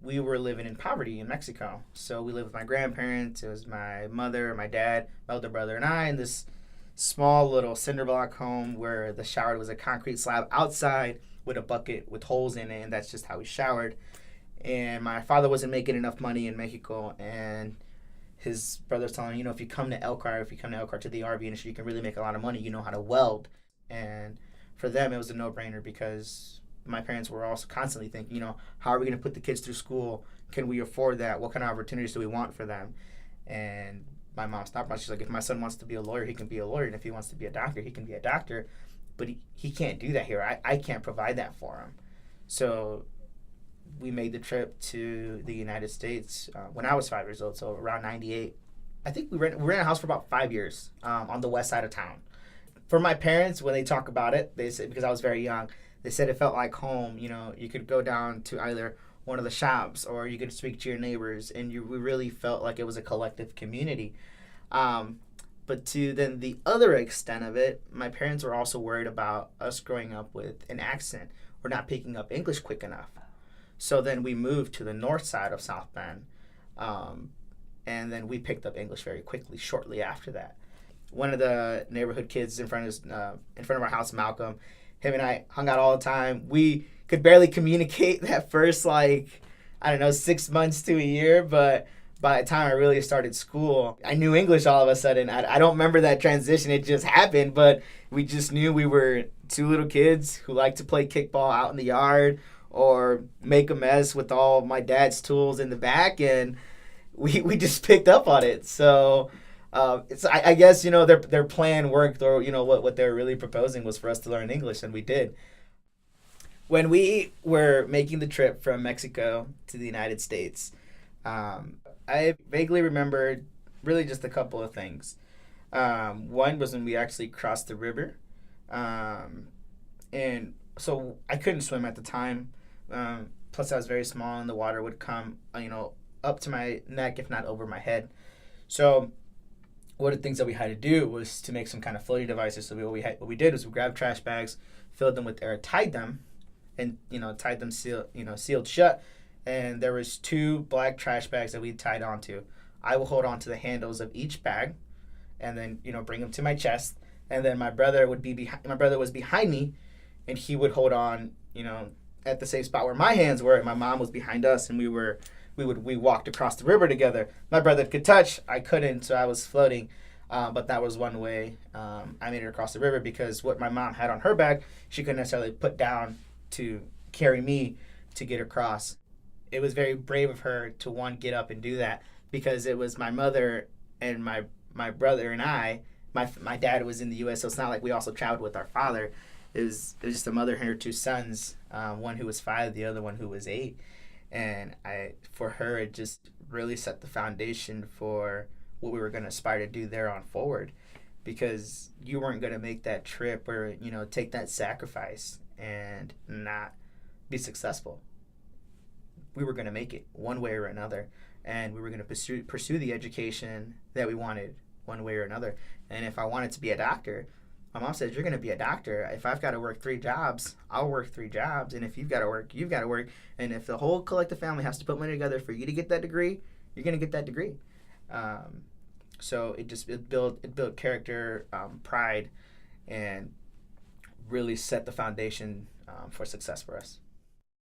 we were living in poverty in Mexico. So we lived with my grandparents. It was my mother, my dad, my older brother, and I in this small little cinder block home where the shower was a concrete slab outside with a bucket with holes in it, and that's just how we showered. And my father wasn't making enough money in Mexico, and his brother's telling him, if you come to Elkhart, to the RV industry, you can really make a lot of money. You know how to weld. And for them, it was a no-brainer because my parents were also constantly thinking, how are we going to put the kids through school? Can we afford that? What kind of opportunities do we want for them? And my mom stopped by. She's like, if my son wants to be a lawyer, he can be a lawyer. And if he wants to be a doctor, he can be a doctor. But he can't do that here. I can't provide that for him. So we made the trip to the United States when I was 5 years old, so around 98. I think we were in a house for about 5 years on the west side of town. For my parents, when they talk about it, they said, because I was very young, they said it felt like home. You could go down to either one of the shops or you could speak to your neighbors, and we really felt like it was a collective community. But to then the other extent of it, my parents were also worried about us growing up with an accent or not picking up English quick enough. So then we moved to the north side of South Bend, and then we picked up English very quickly shortly after that. One of the neighborhood kids in front of our house, Malcolm, him and I hung out all the time. We could barely communicate that first, 6 months to a year, but by the time I really started school, I knew English all of a sudden. I don't remember that transition. It just happened, but we just knew we were two little kids who liked to play kickball out in the yard or make a mess with all my dad's tools in the back, and we just picked up on it. So I guess their plan worked, or what they were really proposing was for us to learn English, and we did. When we were making the trip from Mexico to the United States, I vaguely remembered really just a couple of things. One was when we actually crossed the river, and so I couldn't swim at the time. Plus, I was very small, and the water would come, up to my neck, if not over my head. So one of the things that we had to do was to make some kind of floating devices. So what we did was we grabbed trash bags, filled them with air, tied them, and tied them sealed shut. And there was 2 black trash bags that we tied onto. I will hold on to the handles of each bag, and then bring them to my chest. And then my brother was behind me, and he would hold on, at the same spot where my hands were, and my mom was behind us, and we walked across the river together. My brother could touch, I couldn't, so I was floating. But that was one way I made it across the river, because what my mom had on her bag, she couldn't necessarily put down to carry me to get across. It was very brave of her to get up and do that, because it was my mother and my brother and I. My dad was in the U.S., so it's not like we also traveled with our father. It was just a mother and her 2 sons, one who was 5, the other one who was 8. And for her, it just really set the foundation for what we were going to aspire to do there on forward, because you weren't going to make that trip or take that sacrifice and not be successful. We were going to make it one way or another, and we were going to pursue the education that we wanted one way or another. And if I wanted to be a doctor, my mom said, you're going to be a doctor. If I've got to work 3 jobs, I'll work 3 jobs. And if you've got to work, you've got to work. And if the whole collective family has to put money together for you to get that degree, you're going to get that degree. So it built character, pride, and really set the foundation for success for us.